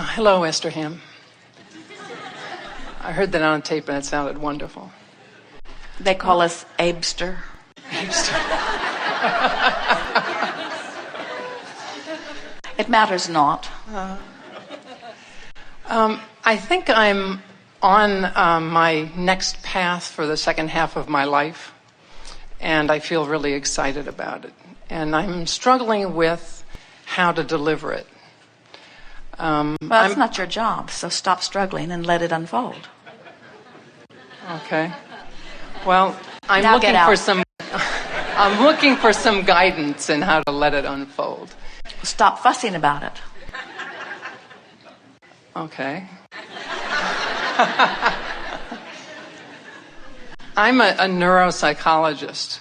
Hello, Esterham. I heard that on tape and it sounded wonderful. They call us Abster. It matters not. I think I'm on my next path for the second half of my life, and I feel really excited about it. And I'm struggling with how to deliver it. Well, it's not your job, so stop struggling and let it unfold. Okay. Well, I'm Now looking get out. for some. I'm looking for some guidance in how to let it unfold. Stop fussing about it. Okay. I'm a neuropsychologist,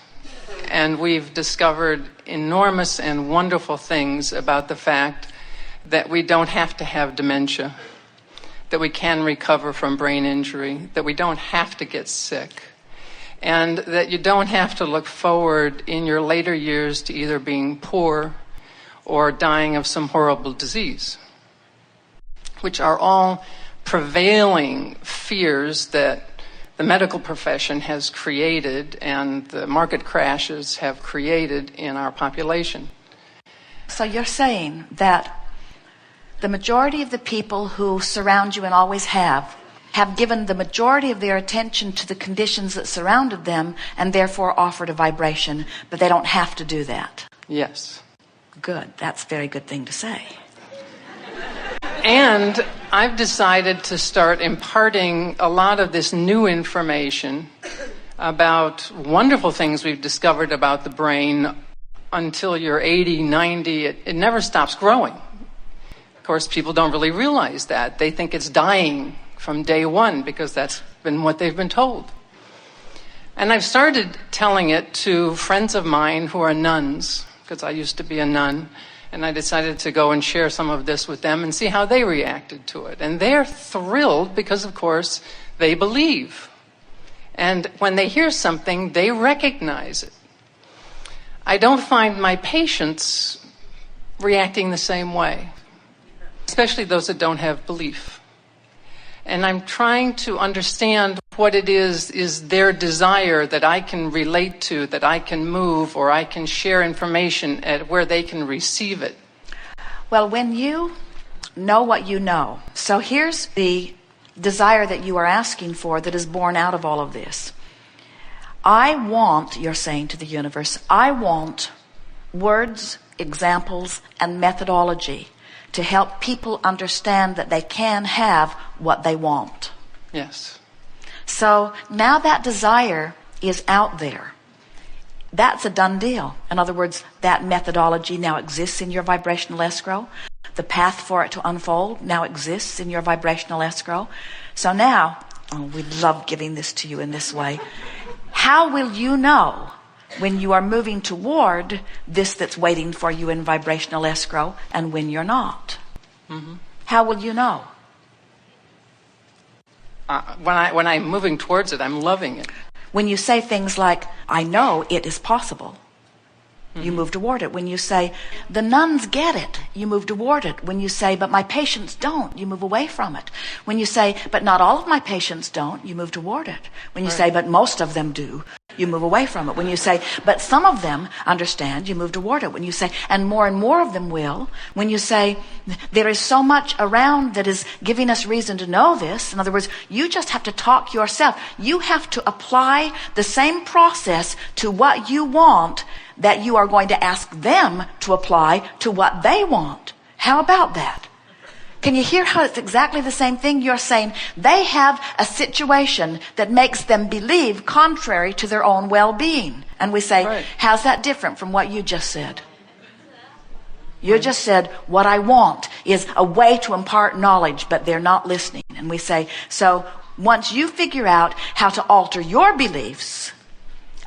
and we've discovered enormous and wonderful things about the fact that we don't have to have dementia, that we can recover from brain injury, that we don't have to get sick, and that you don't have to look forward in your later years to either being poor or dying of some horrible disease, which are all prevailing fears that the medical profession has created and the market crashes have created in our population. So you're saying that the majority of the people who surround you and always have given the majority of their attention to the conditions that surrounded them and therefore offered a vibration, but they don't have to do that. Yes. Good. That's a very good thing to say. And I've decided to start imparting a lot of this new information about wonderful things we've discovered about the brain until you're 80, 90. It never stops growing. Of course, people don't really realize that. They think it's dying from day one because that's been what they've been told. And I've started telling it to friends of mine who are nuns, because I used to be a nun, and I decided to go and share some of this with them and see how they reacted to it. And they're thrilled because, of course, they believe. And when they hear something, they recognize it. I don't find my patients reacting the same way, especially those that don't have belief. And I'm trying to understand what it is their desire that I can relate to, that I can move, or I can share information at where they can receive it. Well, when you know what you know, so here's the desire that you are asking for that is born out of all of this. I want, you're saying to the universe, I want words, examples, and methodology to help people understand that they can have what they want. Yes. So now that desire is out there. That's a done deal. In other words, that methodology now exists in your vibrational escrow. The path for it to unfold now exists in your vibrational escrow. So now, we love giving this to you in this way. How will you know when you are moving toward this that's waiting for you in vibrational escrow and when you're not? Mm-hmm. How will you know? When I'm moving towards it, I'm loving it. When you say things like, I know it is possible, you move toward it. When you say, the nuns get it, you move toward it. When you say, but my patients don't, you move away from it. When you say, but not all of my patients don't, you move toward it. When you say, but most of them do, you move away from it. When you say, but some of them understand, you move toward it. When you say, and more of them will. When you say, there is so much around that is giving us reason to know this. In other words, you just have to talk yourself. You have to apply the same process to what you want that you are going to ask them to apply to what they want. How about that? Can you hear how it's exactly the same thing? You're saying they have a situation that makes them believe contrary to their own well-being. And we say, right. How's that different from what you just said? You just said, what I want is a way to impart knowledge, but they're not listening. And we say, so once you figure out how to alter your beliefs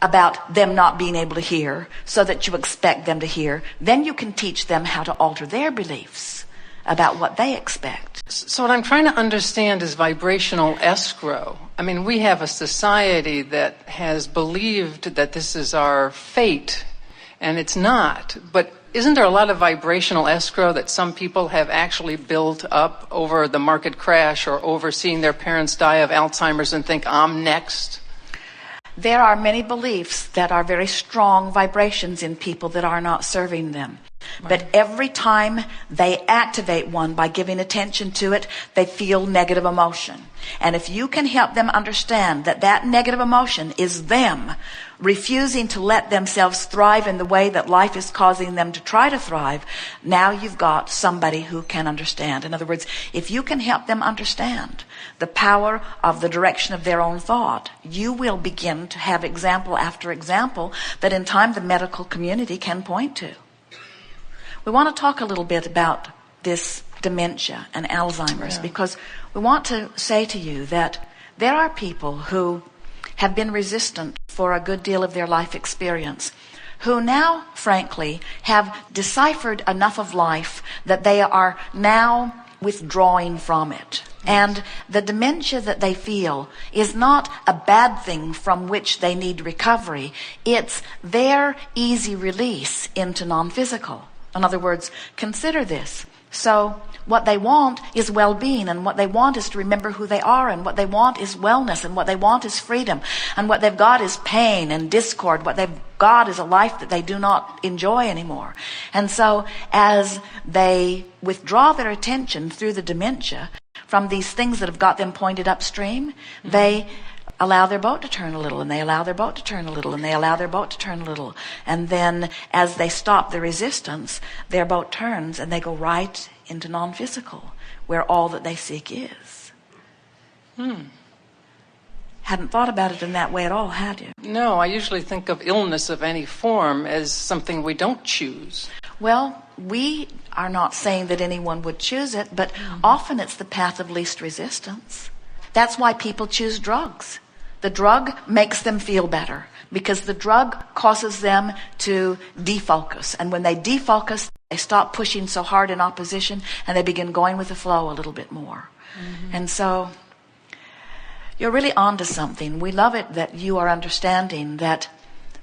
about them not being able to hear so that you expect them to hear, then you can teach them how to alter their beliefs about what they expect. So what I'm trying to understand is vibrational escrow. I mean, we have a society that has believed that this is our fate, and it's not. But Isn't there a lot of vibrational escrow that some people have actually built up over the market crash or over seeing their parents die of Alzheimer's and think, I'm next? There are many beliefs that are very strong vibrations in people that are not serving them. Right. But every time they activate one by giving attention to it, they feel negative emotion. And if you can help them understand that that negative emotion is them refusing to let themselves thrive in the way that life is causing them to try to thrive, now you've got somebody who can understand. In other words, if you can help them understand the power of the direction of their own thought, you will begin to have example after example that in time the medical community can point to. We want to talk a little bit about this dementia and Alzheimer's because we want to say to you that there are people who have been resistant for a good deal of their life experience, who now, frankly, have deciphered enough of life that they are now withdrawing from it. And the dementia that they feel is not a bad thing from which they need recovery. It's their easy release into non-physical. In other words, consider this. So what they want is well-being, and what they want is to remember who they are, and what they want is wellness, and what they want is freedom, and what they've got is pain and discord. What they've got is a life that they do not enjoy anymore. And so as they withdraw their attention through the dementia from these things that have got them pointed upstream, they allow their boat to turn a little, and they allow their boat to turn a little, and they allow their boat to turn a little. And then as they stop the resistance, their boat turns and they go right into non-physical, where all that they seek is. Hadn't thought about it in that way at all, had you? No, I usually think of illness of any form as something we don't choose. Well, we are not saying that anyone would choose it, but often it's the path of least resistance. That's why people choose drugs. The drug makes them feel better because the drug causes them to defocus. And when they defocus, they stop pushing so hard in opposition and they begin going with the flow a little bit more. And so you're really onto something. We love it that you are understanding that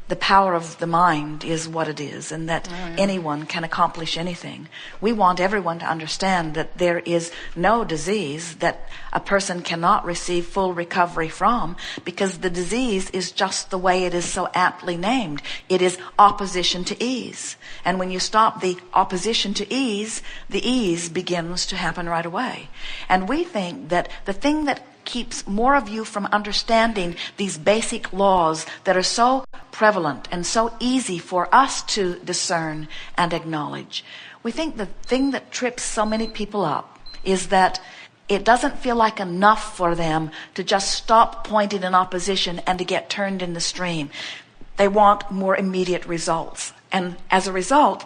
the power of the mind is what it is, and that anyone can accomplish anything. We want everyone to understand that there is no disease that a person cannot receive full recovery from, because the disease is just the way it is so aptly named. It is opposition to ease. And when you stop the opposition to ease, the ease begins to happen right away. And we think that the thing that keeps more of you from understanding these basic laws that are so prevalent and so easy for us to discern and acknowledge. We think the thing that trips so many people up is that it doesn't feel like enough for them to just stop pointing in opposition and to get turned in the stream. They want more immediate results. And as a result,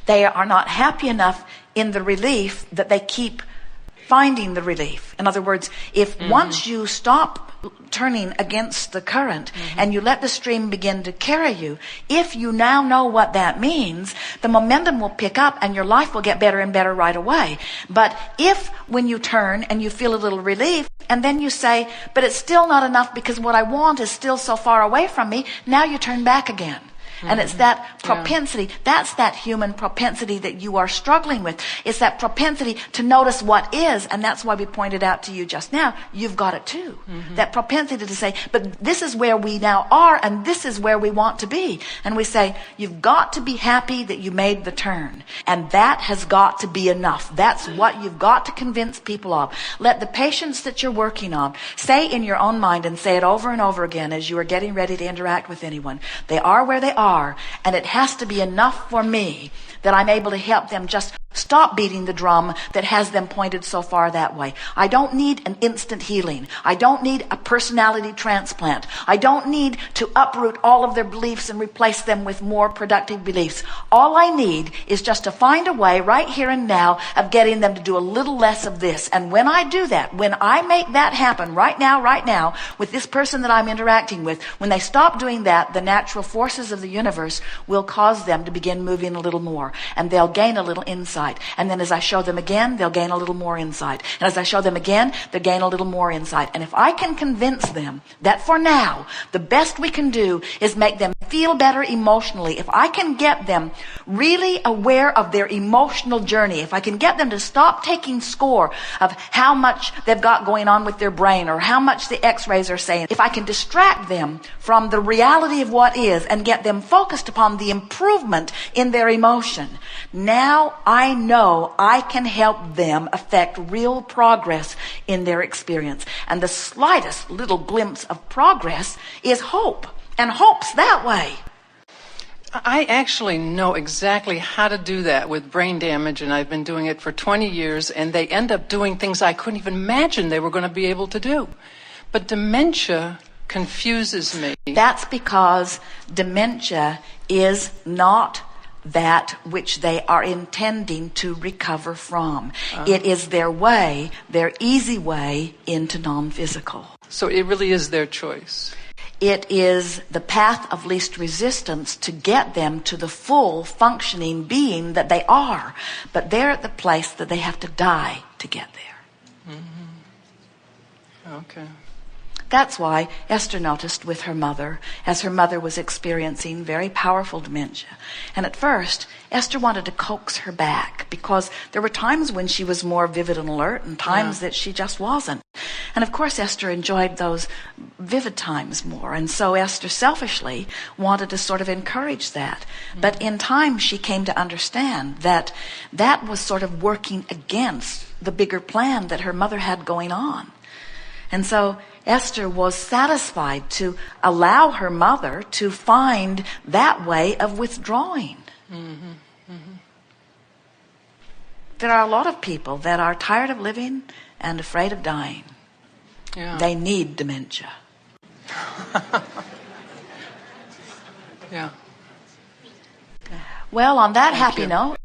they are not happy enough in the relief that they keep finding the relief. In other words, if once you stop turning against the current and you let the stream begin to carry you, if you now know what that means, the momentum will pick up and your life will get better and better right away. But if when you turn and you feel a little relief and then you say, but it's still not enough because what I want is still so far away from me, now you turn back again. And it's that propensity, that's that human propensity that you are struggling with. It's that propensity to notice what is, and that's why we pointed out to you just now, you've got it too. That propensity to say, but this is where we now are, and this is where we want to be. And we say, you've got to be happy that you made the turn. And that has got to be enough. That's what you've got to convince people of. Let the patients that you're working on say in your own mind, and say it over and over again as you are getting ready to interact with anyone, they are where they are. And it has to be enough for me that I'm able to help them just stop beating the drum that has them pointed so far that way. I don't need an instant healing. I don't need a personality transplant. I don't need to uproot all of their beliefs and replace them with more productive beliefs. All I need is just to find a way right here and now of getting them to do a little less of this. And when I do that, when I make that happen right now, with this person that I'm interacting with, when they stop doing that, the natural forces of the universe will cause them to begin moving a little more, and they'll gain a little insight. insight. And then as I show them again, they'll gain a little more insight. And as I show them again, they'll gain a little more insight. And if I can convince them that for now, the best we can do is make them feel better emotionally, if I can get them really aware of their emotional journey, if I can get them to stop taking score of how much they've got going on with their brain or how much the x-rays are saying, if I can distract them from the reality of what is and get them focused upon the improvement in their emotion, now I know I can help them affect real progress in their experience. And the slightest little glimpse of progress is hope. And hope's that way. I actually know exactly how to do that with brain damage, and I've been doing it for 20 years, and they end up doing things I couldn't even imagine they were going to be able to do. But dementia confuses me. That's because dementia is not that which they are intending to recover from. It is their way, their easy way into non-physical. So it really is their choice. It is the path of least resistance to get them to the full functioning being that they are. But they're at the place that they have to die to get there. Mm-hmm. Okay. That's why Esther noticed with her mother, as her mother was experiencing very powerful dementia. And at first, Esther wanted to coax her back because there were times when she was more vivid and alert and times that she just wasn't. And of course, Esther enjoyed those vivid times more. And so Esther selfishly wanted to sort of encourage that. But in time, she came to understand that that was sort of working against the bigger plan that her mother had going on. And so Esther was satisfied to allow her mother to find that way of withdrawing. Mm-hmm. Mm-hmm. There are a lot of people that are tired of living and afraid of dying. Yeah. They need dementia. Yeah. Well, on that Thank happy you. note.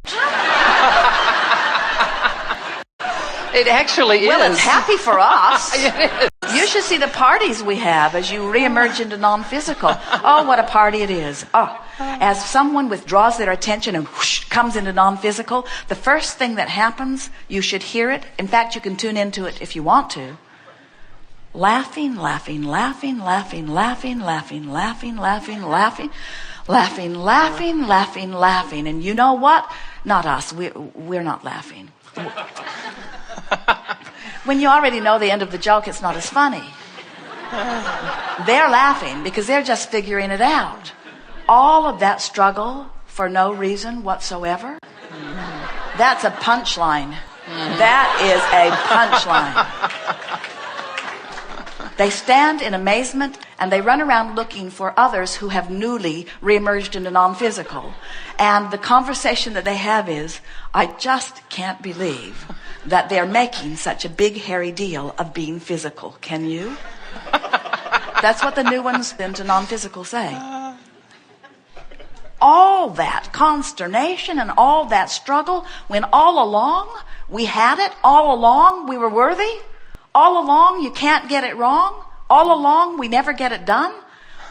It actually is. Well, it's happy for us. It is. You should see the parties we have as you reemerge into non-physical. Oh, what a party it is. Oh, as someone withdraws their attention and whoosh, comes into non-physical, the first thing that happens, you should hear it. In fact, you can tune into it if you want to. Laughing, laughing, laughing, laughing, laughing, laughing, laughing, laughing, laughing, laughing, laughing, laughing, laughing. And you know what? Not us. We're not laughing. When you already know the end of the joke, it's not as funny. They're laughing because they're just figuring it out. All of that struggle for no reason whatsoever, that's a punchline. That is a punchline. They stand in amazement and they run around looking for others who have newly reemerged into non-physical. And the conversation that they have is, I just can't believe that they're making such a big hairy deal of being physical. Can you? That's what the new ones into non-physical say. All that consternation and all that struggle, when all along we had it, all along we were worthy, all along you can't get it wrong, all along we never get it done,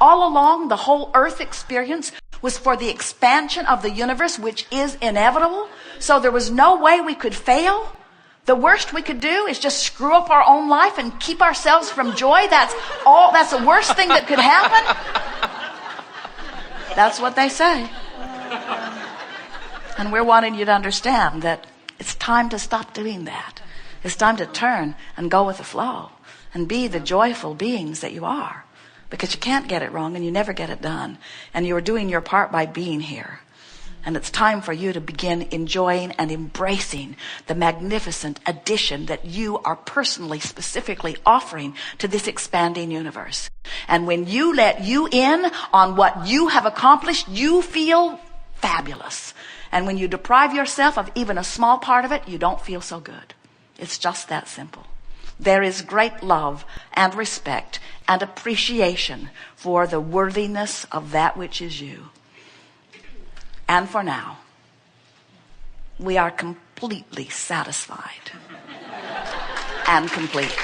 all along the whole earth experience was for the expansion of the universe, which is inevitable, so there was no way we could fail. The worst we could do is just screw up our own life and keep ourselves from joy. That's the worst thing that could happen. That's what they say. And we're wanting you to understand that it's time to stop doing that. It's time to turn and go with the flow and be the joyful beings that you are. Because you can't get it wrong and you never get it done. And you're doing your part by being here. And it's time for you to begin enjoying and embracing the magnificent addition that you are personally, specifically offering to this expanding universe. And when you let you in on what you have accomplished, you feel fabulous. And when you deprive yourself of even a small part of it, you don't feel so good. It's just that simple. There is great love and respect and appreciation for the worthiness of that which is you. And for now, we are completely satisfied and complete.